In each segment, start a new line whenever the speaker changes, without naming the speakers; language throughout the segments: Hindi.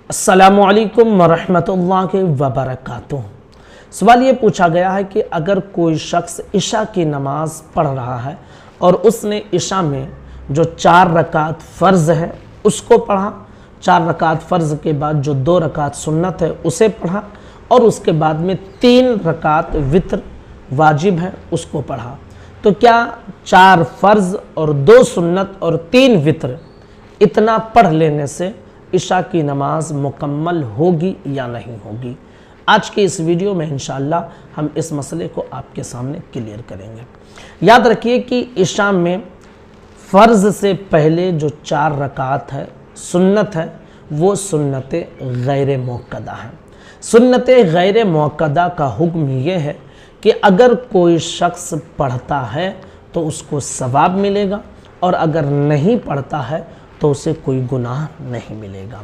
अस्सलामुअलैकुम वरहमतुल्लाहि वबरकातुह। सवाल ये पूछा गया है कि अगर कोई शख्स इशा की नमाज़ पढ़ रहा है और उसने इशा में जो 4 रकात फ़र्ज़ है उसको पढ़ा, 4 रकात फ़र्ज़ के बाद जो 2 रकात सुन्नत है उसे पढ़ा और उसके बाद में 3 रकात वित्र वाजिब है उसको पढ़ा, तो क्या 4 फ़र्ज़ और 2 सुन्नत और 3 वित्र इतना पढ़ लेने से इशा की नमाज मुकम्मल होगी या नहीं होगी? आज के इस वीडियो में इंशाअल्लाह हम इस मसले को आपके सामने क्लियर करेंगे। याद रखिए कि इशा में फ़र्ज़ से पहले जो 4 रकात है सुन्नत है वो सुन्नत गैर मुअक्कदा है। सुन्नत गैर मुअक्कदा का हुक्म ये है कि अगर कोई शख्स पढ़ता है तो उसको सवाब मिलेगा और अगर नहीं पढ़ता है तो उसे कोई गुनाह नहीं मिलेगा।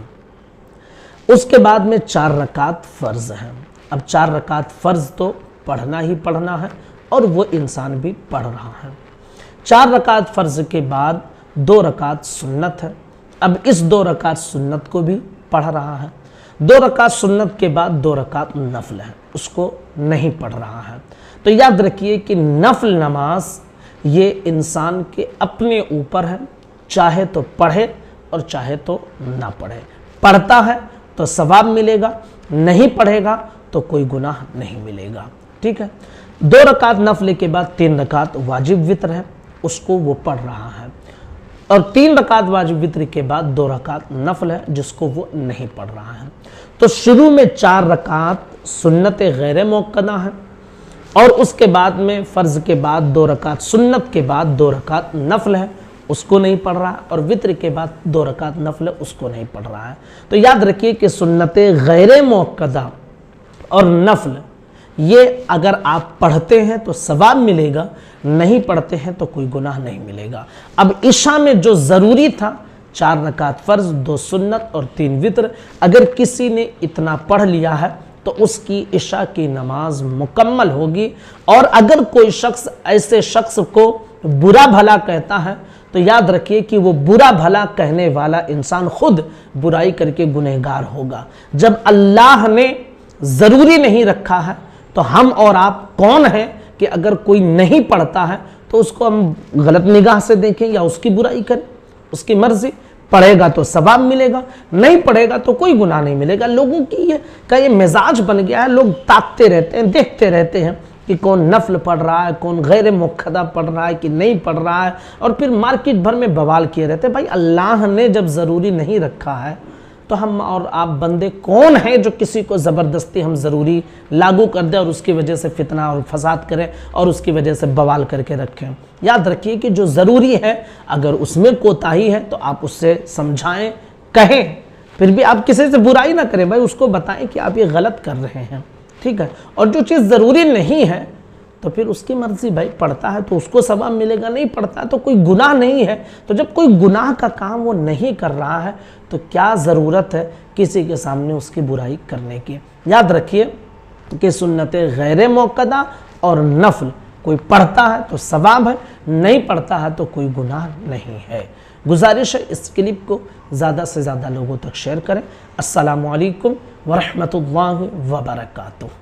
उसके बाद में 4 रकात फ़र्ज़ हैं। अब 4 रकात फ़र्ज़ तो पढ़ना ही पढ़ना है और वो इंसान भी पढ़ रहा है। 4 रकात फ़र्ज़ के बाद 2 रकात सुन्नत है। अब इस 2 रकात सुन्नत को भी पढ़ रहा है। 2 रकात सुन्नत के बाद 2 रकात नफल है, उसको नहीं पढ़ रहा है। तो याद रखिए कि नफल नमाज ये इंसान के अपने ऊपर है, चाहे तो पढ़े और चाहे तो ना पढ़े। पढ़ता है तो सवाब मिलेगा, नहीं पढ़ेगा तो कोई गुनाह नहीं मिलेगा। ठीक है। 2 रकात नफल के बाद 3 रकात वाजिब वित्र है, उसको वो पढ़ रहा है और 3 रकात वाजिब वित्र के बाद 2 रकात नफल है जिसको वो नहीं पढ़ रहा है। तो शुरू में 4 रकात सुन्नत गैर मुअक्कदा है और उसके बाद में फ़र्ज़ के बाद 2 रकात सुन्नत के बाद 2 रकात नफल है, उसको नहीं पढ़ रहा है और वित्र के बाद 2 रकात नफल है, उसको नहीं पढ़ रहा है। तो याद रखिए कि सुन्नत गैर मुअक्कदा और नफल ये अगर आप पढ़ते हैं तो सवाब मिलेगा, नहीं पढ़ते हैं तो कोई गुनाह नहीं मिलेगा। अब इशा में जो ज़रूरी था 4 रकात फ़र्ज़ 2 सुन्नत और 3 वित्र, अगर किसी ने इतना पढ़ लिया है तो उसकी इशा की नमाज मुकम्मल होगी। और अगर कोई शख्स ऐसे शख्स को बुरा भला कहता है तो याद रखिए कि वो बुरा भला कहने वाला इंसान खुद बुराई करके गुनहगार होगा। जब अल्लाह ने ज़रूरी नहीं रखा है तो हम और आप कौन हैं कि अगर कोई नहीं पढ़ता है तो उसको हम गलत निगाह से देखें या उसकी बुराई करें? उसकी मर्ज़ी, पढ़ेगा तो सवाब मिलेगा, नहीं पढ़ेगा तो कोई गुनाह नहीं मिलेगा। लोगों की ये मिजाज बन गया है, लोग ताकते रहते हैं, देखते रहते हैं कि कौन नफल पढ़ रहा है, कौन गैर मुअक्कदा पढ़ रहा है कि नहीं पढ़ रहा है, और फिर मार्केट भर में बवाल किए रहते हैं। भाई अल्लाह ने जब ज़रूरी नहीं रखा है तो हम और आप बंदे कौन हैं जो किसी को ज़बरदस्ती हम ज़रूरी लागू कर दें और उसकी वजह से फितना और फसाद करें और उसकी वजह से बवाल करके रखें। याद रखिए कि जो ज़रूरी है अगर उसमें कोताही है तो आप उससे समझाएं, कहें, फिर भी आप किसी से बुराई ना करें, भाई उसको बताएं कि आप ये गलत कर रहे हैं। ठीक है। और जो चीज़ ज़रूरी नहीं है तो फिर उसकी मर्ज़ी, भाई पढ़ता है तो उसको सवाब मिलेगा, नहीं पढ़ता है तो कोई गुनाह नहीं है। तो जब कोई गुनाह का काम वो नहीं कर रहा है तो क्या ज़रूरत है किसी के सामने उसकी बुराई करने की? याद रखिए कि सुन्नत गैर मुअक्कदा और नफल कोई पढ़ता है तो सवाब है, नहीं पढ़ता है तो कोई गुनाह नहीं है। गुजारिश है इस क्लिप को ज़्यादा से ज़्यादा लोगों तक शेयर करें। अस्सलामु अलैकुम वरहमतुल्लाहि वबरकातुह।